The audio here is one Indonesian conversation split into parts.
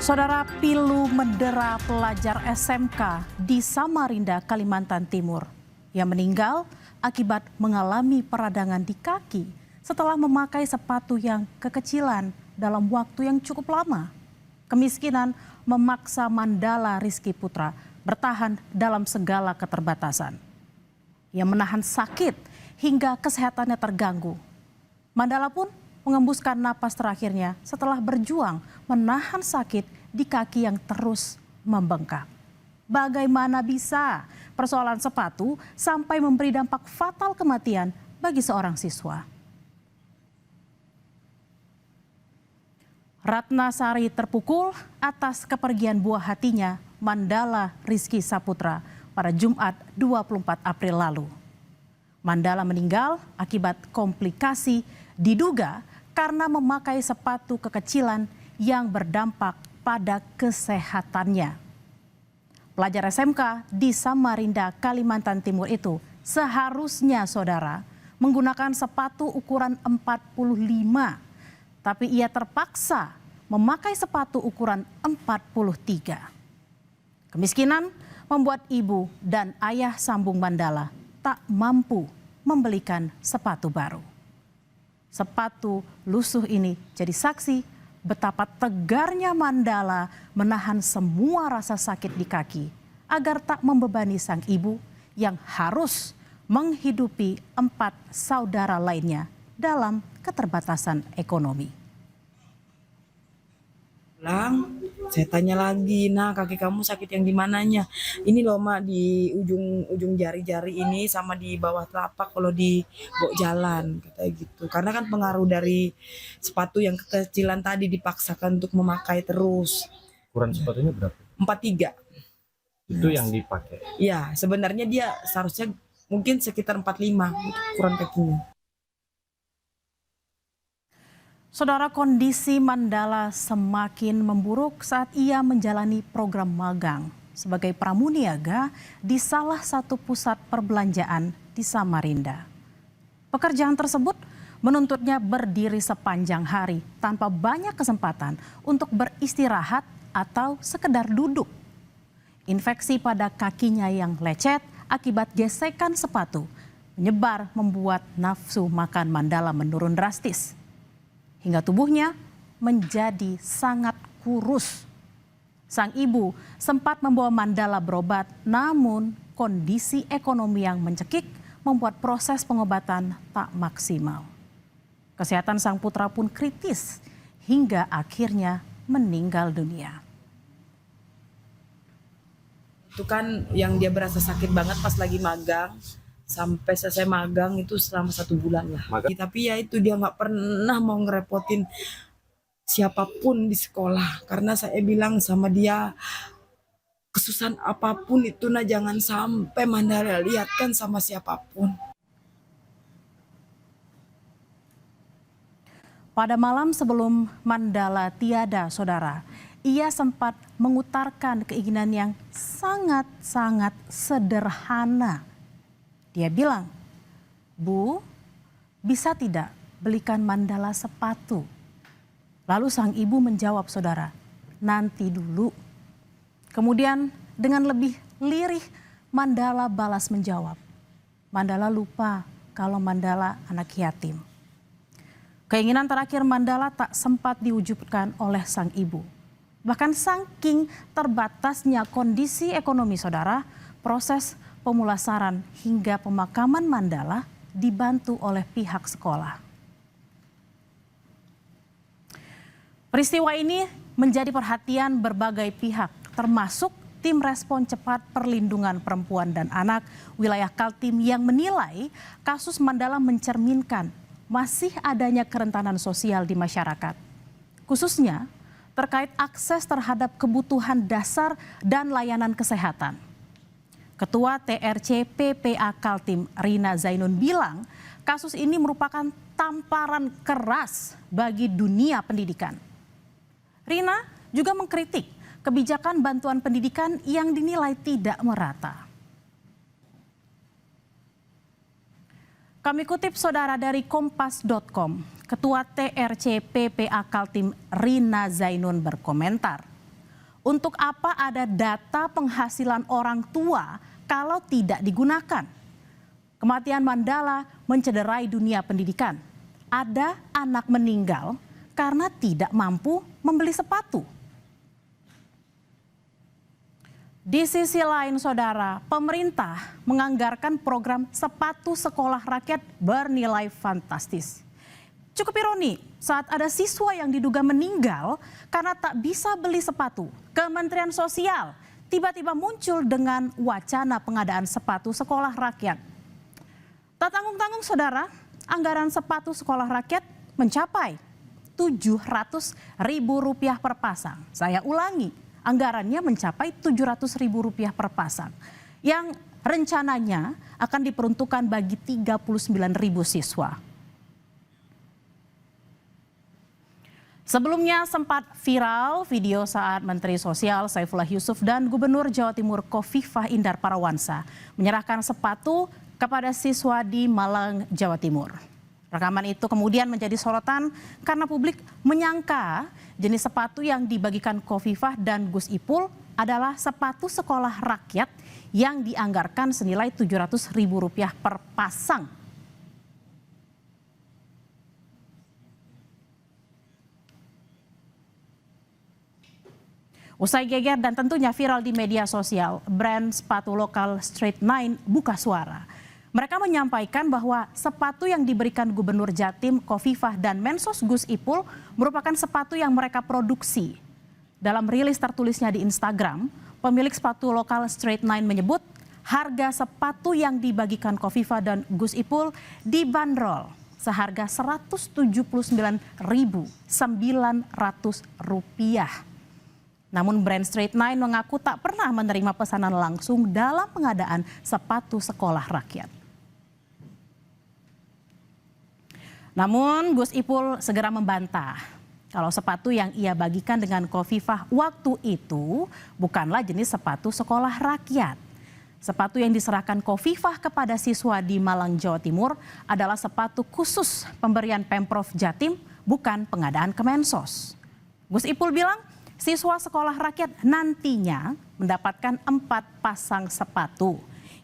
Saudara, pilu mendera pelajar SMK di Samarinda, Kalimantan Timur yang meninggal akibat mengalami peradangan di kaki setelah memakai sepatu yang kekecilan dalam waktu yang cukup lama. Kemiskinan memaksa Mandala Rizky Putra bertahan dalam segala keterbatasan. Ia menahan sakit hingga kesehatannya terganggu. Mandala pun mengembuskan napas terakhirnya setelah berjuang menahan sakit di kaki yang terus membengkak. Bagaimana bisa persoalan sepatu sampai memberi dampak fatal kematian bagi seorang siswa? Ratna Sari terpukul atas kepergian buah hatinya Mandala Rizky Saputra pada Jumat 24 April lalu. Mandala meninggal akibat komplikasi diduga karena memakai sepatu kekecilan yang berdampak pada kesehatannya. Pelajar SMK di Samarinda, Kalimantan Timur itu seharusnya, saudara, menggunakan sepatu ukuran 45, tapi ia terpaksa memakai sepatu ukuran 43. Kemiskinan membuat ibu dan ayah sambung Mandala tak mampu membelikan sepatu baru. Sepatu lusuh ini jadi saksi betapa tegarnya Mandala menahan semua rasa sakit di kaki agar tak membebani sang ibu yang harus menghidupi 4 saudara lainnya dalam keterbatasan ekonomi. Saya tanya lagi, nah kaki kamu sakit yang di mananya? Ini loh mak, di ujung jari-jari ini sama di bawah telapak kalau di bawah jalan, katanya gitu. Karena kan pengaruh dari sepatu yang kekecilan tadi dipaksakan untuk memakai terus. Ukuran sepatunya berapa? 43. Itu yang dipakai? Ya, sebenarnya dia seharusnya mungkin sekitar 45 untuk ukuran kakinya. Saudara, kondisi Mandala semakin memburuk saat ia menjalani program magang sebagai pramuniaga di salah satu pusat perbelanjaan di Samarinda. Pekerjaan tersebut menuntutnya berdiri sepanjang hari tanpa banyak kesempatan untuk beristirahat atau sekedar duduk. Infeksi pada kakinya yang lecet akibat gesekan sepatu menyebar membuat nafsu makan Mandala menurun drastis. Hingga tubuhnya menjadi sangat kurus. Sang ibu sempat membawa Mandala berobat, namun kondisi ekonomi yang mencekik membuat proses pengobatan tak maksimal. Kesehatan sang putra pun kritis hingga akhirnya meninggal dunia. Itu kan yang dia berasa sakit banget pas lagi magang. Sampai selesai magang itu selama 1 bulan lah. Tapi ya itu dia nggak pernah mau ngerepotin siapapun di sekolah. Karena saya bilang sama dia, kesusahan apapun itu nah jangan sampai Mandala lihatkan sama siapapun. Pada malam sebelum Mandala tiada, saudara, ia sempat mengutarakan keinginan yang sangat-sangat sederhana. Dia bilang, "Bu, bisa tidak belikan Mandala sepatu?" Lalu sang ibu menjawab, saudara, "Nanti dulu." Kemudian dengan lebih lirih Mandala balas menjawab, "Mandala lupa kalau Mandala anak yatim." Keinginan terakhir Mandala tak sempat diwujudkan oleh sang ibu. Bahkan saking terbatasnya kondisi ekonomi, saudara, proses pemulasaran hingga pemakaman Mandala dibantu oleh pihak sekolah. Peristiwa ini menjadi perhatian berbagai pihak, termasuk tim respon cepat perlindungan perempuan dan anak wilayah Kaltim yang menilai kasus Mandala mencerminkan masih adanya kerentanan sosial di masyarakat, khususnya terkait akses terhadap kebutuhan dasar dan layanan kesehatan. Ketua TRC PPA Kaltim Rina Zainun bilang kasus ini merupakan tamparan keras bagi dunia pendidikan. Rina juga mengkritik kebijakan bantuan pendidikan yang dinilai tidak merata. Kami kutip, saudara, dari kompas.com. Ketua TRC PPA Kaltim Rina Zainun berkomentar, Untuk apa ada data penghasilan orang tua kalau tidak digunakan? Kematian Mandala mencederai dunia pendidikan. Ada anak meninggal karena tidak mampu membeli sepatu. Di sisi lain, saudara, pemerintah menganggarkan program sepatu sekolah rakyat bernilai fantastis. Cukup ironi, saat ada siswa yang diduga meninggal karena tak bisa beli sepatu, Kementerian Sosial tiba-tiba muncul dengan wacana pengadaan sepatu sekolah rakyat. Tak tanggung-tanggung, saudara, anggaran sepatu sekolah rakyat mencapai Rp700.000 per pasang. Saya ulangi, anggarannya mencapai Rp700.000 per pasang, yang rencananya akan diperuntukkan bagi 39.000 siswa. Sebelumnya sempat viral video saat Menteri Sosial Saifullah Yusuf dan Gubernur Jawa Timur Khofifah Indar Parawansa menyerahkan sepatu kepada siswa di Malang, Jawa Timur. Rekaman itu kemudian menjadi sorotan karena publik menyangka jenis sepatu yang dibagikan Khofifah dan Gus Ipul adalah sepatu sekolah rakyat yang dianggarkan senilai Rp700.000 per pasang. Usai geger dan tentunya viral di media sosial, brand sepatu lokal Straight Nine buka suara. Mereka menyampaikan bahwa sepatu yang diberikan Gubernur Jatim Khofifah dan Mensos Gus Ipul merupakan sepatu yang mereka produksi. Dalam rilis tertulisnya di Instagram, pemilik sepatu lokal Straight Nine menyebut harga sepatu yang dibagikan Khofifah dan Gus Ipul dibanderol seharga Rp179.900. Namun brand Straight Nine mengaku tak pernah menerima pesanan langsung dalam pengadaan sepatu sekolah rakyat. Namun Gus Ipul segera membantah kalau sepatu yang ia bagikan dengan Khofifah waktu itu bukanlah jenis sepatu sekolah rakyat. Sepatu yang diserahkan Khofifah kepada siswa di Malang, Jawa Timur adalah sepatu khusus pemberian Pemprov Jatim, bukan pengadaan Kemensos. Gus Ipul bilang, siswa sekolah rakyat nantinya mendapatkan 4 pasang sepatu,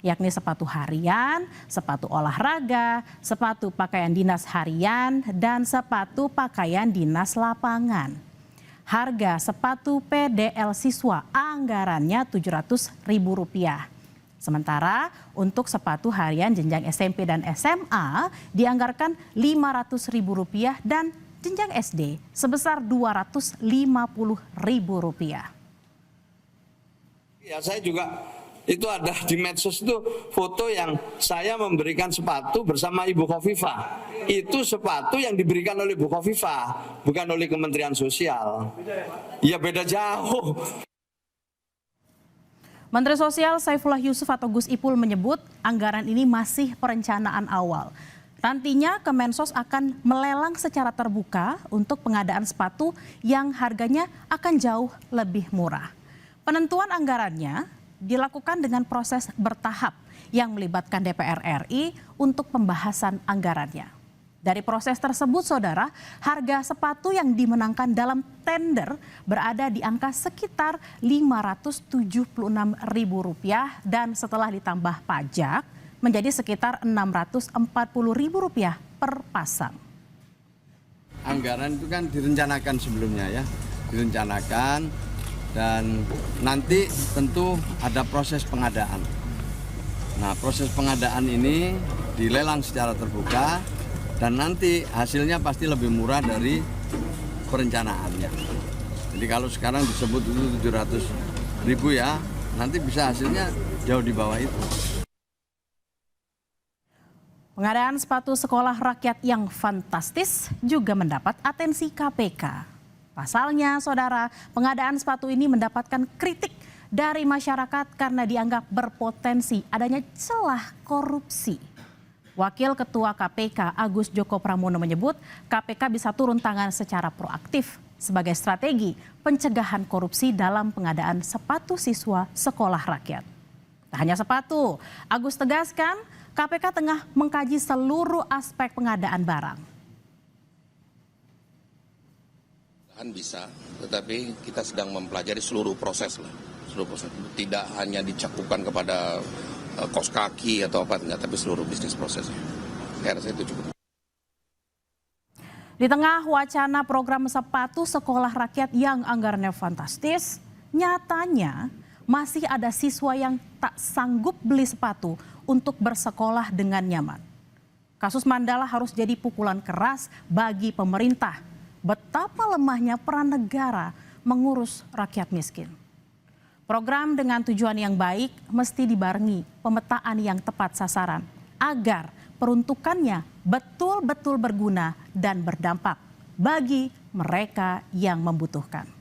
yakni sepatu harian, sepatu olahraga, sepatu pakaian dinas harian, dan sepatu pakaian dinas lapangan. Harga sepatu PDL siswa anggarannya Rp700.000. Sementara untuk sepatu harian jenjang SMP dan SMA dianggarkan Rp500.000 dan jenjang SD sebesar Rp250.000. Ya, saya juga itu ada di medsos itu foto yang saya memberikan sepatu bersama Ibu Khofifah. Itu sepatu yang diberikan oleh Ibu Khofifah, bukan oleh Kementerian Sosial. Ya beda jauh. Menteri Sosial Saifullah Yusuf atau Gus Ipul menyebut anggaran ini masih perencanaan awal. Nantinya Kemensos akan melelang secara terbuka untuk pengadaan sepatu yang harganya akan jauh lebih murah. Penentuan anggarannya dilakukan dengan proses bertahap yang melibatkan DPR RI untuk pembahasan anggarannya. Dari proses tersebut, saudara, harga sepatu yang dimenangkan dalam tender berada di angka sekitar Rp576.000 dan setelah ditambah pajak menjadi sekitar Rp640.000 per pasang. Anggaran itu kan direncanakan sebelumnya ya, direncanakan dan nanti tentu ada proses pengadaan. Nah, proses pengadaan ini dilelang secara terbuka dan nanti hasilnya pasti lebih murah dari perencanaannya. Jadi kalau sekarang disebut itu 700.000 ya, nanti bisa hasilnya jauh di bawah itu. Pengadaan sepatu sekolah rakyat yang fantastis juga mendapat atensi KPK. Pasalnya, saudara, pengadaan sepatu ini mendapatkan kritik dari masyarakat karena dianggap berpotensi adanya celah korupsi. Wakil Ketua KPK Agus Joko Pramono menyebut KPK bisa turun tangan secara proaktif sebagai strategi pencegahan korupsi dalam pengadaan sepatu siswa sekolah rakyat. Tak hanya sepatu, Agus tegaskan KPK tengah mengkaji seluruh aspek pengadaan barang. Bisa, tetapi kita sedang mempelajari seluruh proses lah, seluruh proses. Tidak hanya dicakupan kepada kos kaki atau apa, enggak, tapi seluruh bisnis prosesnya. Saya rasa itu cukup. Di tengah wacana program sepatu sekolah rakyat yang anggarannya fantastis, nyatanya masih ada siswa yang tak sanggup beli sepatu untuk bersekolah dengan nyaman. Kasus Mandala harus jadi pukulan keras bagi pemerintah. Betapa lemahnya peran negara mengurus rakyat miskin. Program dengan tujuan yang baik mesti dibarengi pemetaan yang tepat sasaran agar peruntukannya betul-betul berguna dan berdampak bagi mereka yang membutuhkan.